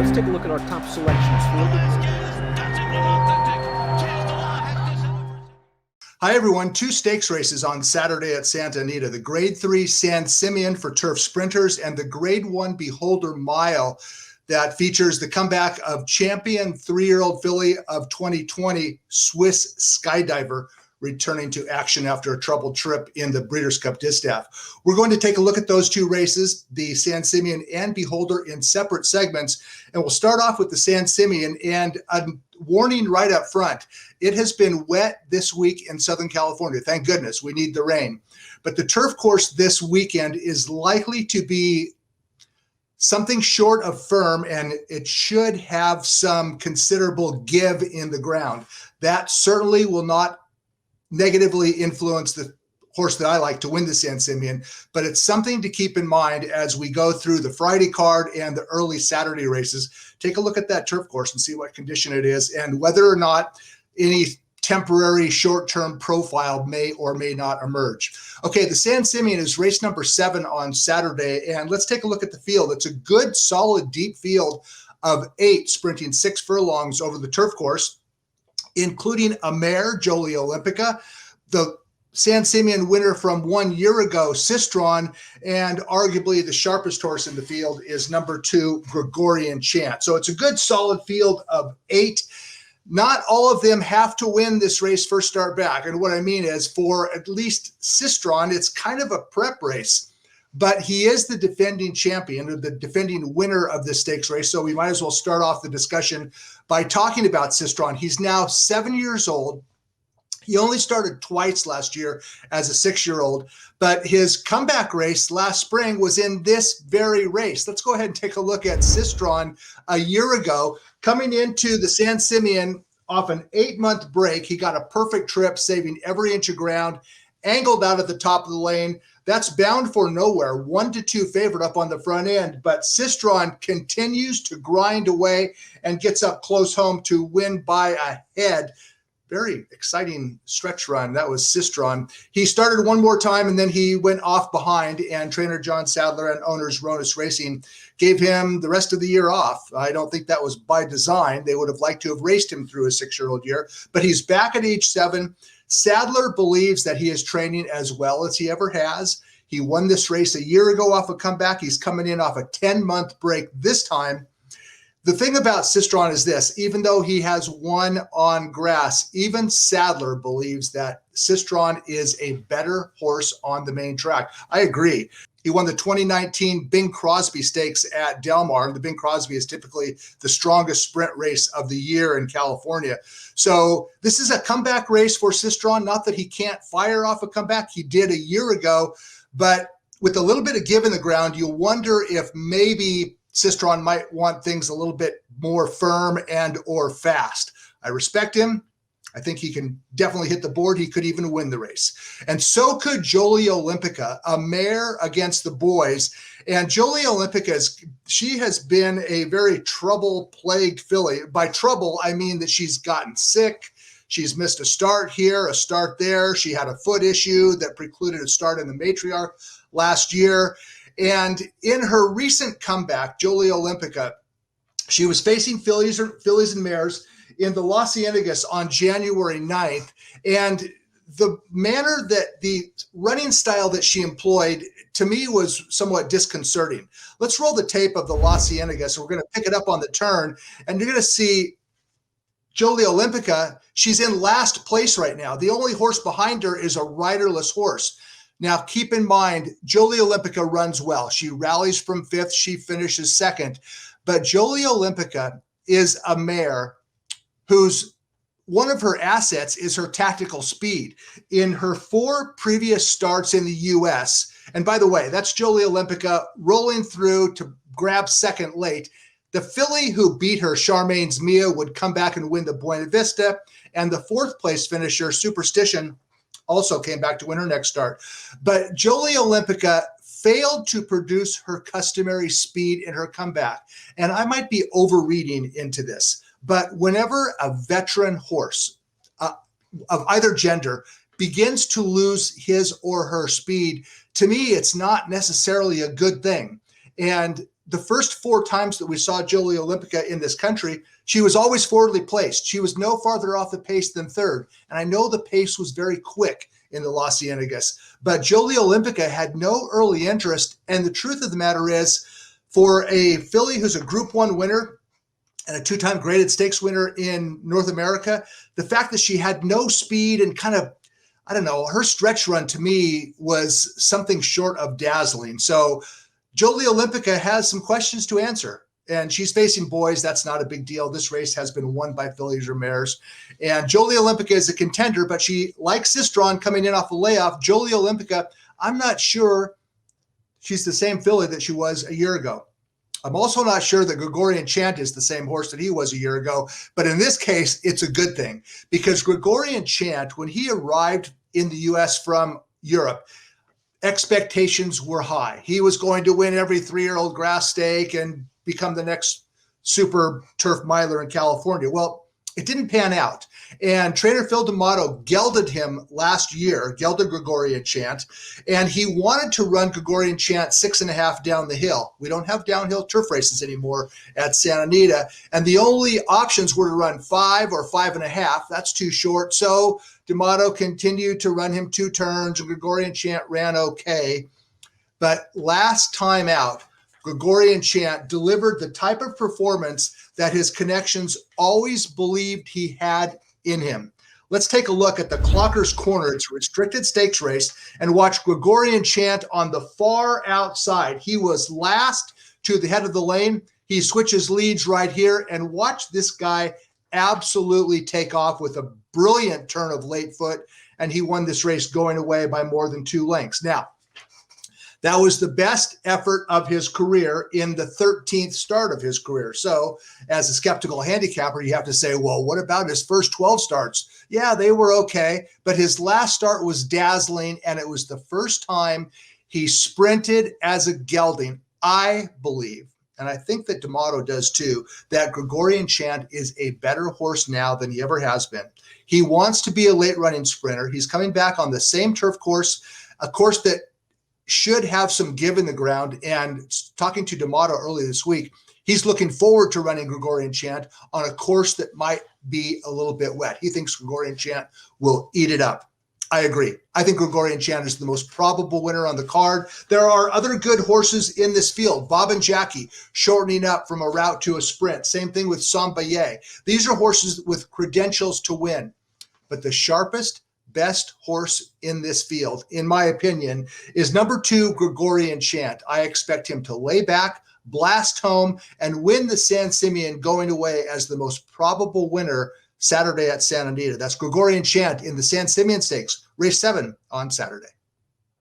let's take a look at our top selections. Hi, everyone. 2 stakes races on Saturday at Santa Anita. The Grade 3 San Simeon for turf sprinters and the Grade 1 Beholder Mile that features the comeback of champion 3-year-old filly of 2020, Swiss Skydiver, returning to action after a troubled trip in the Breeders' Cup Distaff. We're going to take a look at those 2 races, the San Simeon and Beholder, in separate segments. And we'll start off with the San Simeon, and a warning right up front. It has been wet this week in Southern California. Thank goodness, we need the rain. But the turf course this weekend is likely to be something short of firm, and it should have some considerable give in the ground. That certainly will not negatively influence the horse that I like to win the San Simeon, but it's something to keep in mind as we go through the Friday card and the early Saturday races. Take a look at that turf course and see what condition it is and whether or not any temporary short-term profile may or may not emerge. Okay, the San Simeon is race number 7 on Saturday, and let's take a look at the field. It's a good, solid, deep field of 8 sprinting 6 furlongs over the turf course, including a mare, Jolie Olympica, the San Simeon winner from 1 year ago, Sistron, and arguably the sharpest horse in the field is number 2, Gregorian Chant. So it's a good, solid field of 8. Not all of them have to win this race first start back. And what I mean is, for at least Sistron, it's kind of a prep race. But he is the defending champion, or the defending winner of this stakes race. So we might as well start off the discussion by talking about Sistron. He's now 7 years old. He only started twice last year as a 6-year-old, but his comeback race last spring was in this very race. Let's go ahead and take a look at Sistron a year ago. Coming into the San Simeon off an 8-month break, he got a perfect trip, saving every inch of ground, angled out at the top of the lane. That's bound for nowhere, 1-2 favorite up on the front end, but Sistron continues to grind away and gets up close home to win by a head. Very exciting stretch run. That was Sistron. He started one more time, and then he went off behind, and trainer John Sadler and owners Ronus Racing gave him the rest of the year off. I don't think that was by design. They would have liked to have raced him through a 6-year-old year, but he's back at age 7. Sadler believes that he is training as well as he ever has. He won this race a year ago off a comeback. He's coming in off a 10-month break this time. The thing about Sistron is this: even though he has won on grass, even Sadler believes that Sistron is a better horse on the main track. I agree. He won the 2019 Bing Crosby Stakes at Del Mar. The Bing Crosby is typically the strongest sprint race of the year in California. So this is a comeback race for Sistron. Not that he can't fire off a comeback. He did a year ago, but with a little bit of give in the ground, you wonder if maybe Sistron might want things a little bit more firm and or fast. I respect him. I think he can definitely hit the board. He could even win the race. And so could Jolie Olympica, a mare against the boys. And Jolie Olympica, she has been a very trouble-plagued filly. By trouble, I mean that she's gotten sick. She's missed a start here, a start there. She had a foot issue that precluded a start in the Matriarch last year. And in her recent comeback, Jolie Olympica, she was facing fillies and mares in the Lacienega on January 9th. And the manner that the running style that she employed, to me, was somewhat disconcerting. Let's roll the tape of the Lacienega. So we're going to pick it up on the turn, and you're going to see Jolie Olympica. She's in last place right now. The only horse behind her is a riderless horse. Now, keep in mind, Jolie Olympica runs well. She rallies from 5th. She finishes 2nd. But Jolie Olympica is a mare whose one of her assets is her tactical speed. In her 4 previous starts in the U.S., and by the way, that's Jolie Olympica rolling through to grab 2nd late. The filly who beat her, Charmaine's Mia, would come back and win the Buena Vista. And the 4th place finisher, Superstition, also came back to win her next start. But Jolie Olympica failed to produce her customary speed in her comeback. And I might be overreading into this, but whenever a veteran horse of either gender begins to lose his or her speed, to me, it's not necessarily a good thing. And the first 4 times that we saw Jolie Olympica in this country, she was always forwardly placed. She was no farther off the pace than third. And I know the pace was very quick in the Lacienegas, but Jolie Olympica had no early interest. And the truth of the matter is, for a filly who's a Group 1 winner and a 2-time graded stakes winner in North America, the fact that she had no speed and kind of, I don't know, her stretch run to me was something short of dazzling. So Jolie Olympica has some questions to answer, and she's facing boys. That's not a big deal. This race has been won by fillies or mares. And Jolie Olympica is a contender, but she, like Sistron coming in off a layoff, Jolie Olympica, I'm not sure she's the same filly that she was a year ago. I'm also not sure that Gregorian Chant is the same horse that he was a year ago. But in this case, it's a good thing, because Gregorian Chant, when he arrived in the U.S. from Europe, expectations were high. He was going to win every 3-year-old grass stake and become the next super turf miler in California. Well, it didn't pan out. And trainer Phil D'Amato gelded him last year, gelded Gregorian Chant, and he wanted to run Gregorian Chant 6.5 down the hill. We don't have downhill turf races anymore at Santa Anita, and the only options were to run 5 or 5.5. That's too short. So D'Amato continued to run him 2 turns, and Gregorian Chant ran okay. But last time out, Gregorian Chant delivered the type of performance that his connections always believed he had in him. Let's take a look at the Clocker's Corner. It's a restricted stakes race, and watch Gregorian Chant on the far outside. He was last to the head of the lane. He switches leads right here, and watch this guy absolutely take off with a brilliant turn of late foot, and he won this race going away by more than 2 lengths. Now, that was the best effort of his career in the 13th start of his career. So as a skeptical handicapper, you have to say, well, what about his first 12 starts? Yeah, they were okay, but his last start was dazzling, and it was the first time he sprinted as a gelding. I believe, and I think that D'Amato does too, that Gregorian Chant is a better horse now than he ever has been. He wants to be a late running sprinter. He's coming back on the same turf course, a course that should have some give in the ground. And talking to D'Amato earlier this week, he's looking forward to running Gregorian Chant on a course that might be a little bit wet. He thinks Gregorian Chant will eat it up. I agree. I think Gregorian Chant is the most probable winner on the card. There are other good horses in this field. Bob and Jackie shortening up from a route to a sprint. Same thing with Sambaye. These are horses with credentials to win. But the sharpest, best horse in this field, in my opinion, is number 2, Gregorian Chant. I expect him to lay back, blast home, and win the San Simeon going away as the most probable winner Saturday at Santa Anita. That's Gregorian Chant in the San Simeon Stakes, race 7 on Saturday.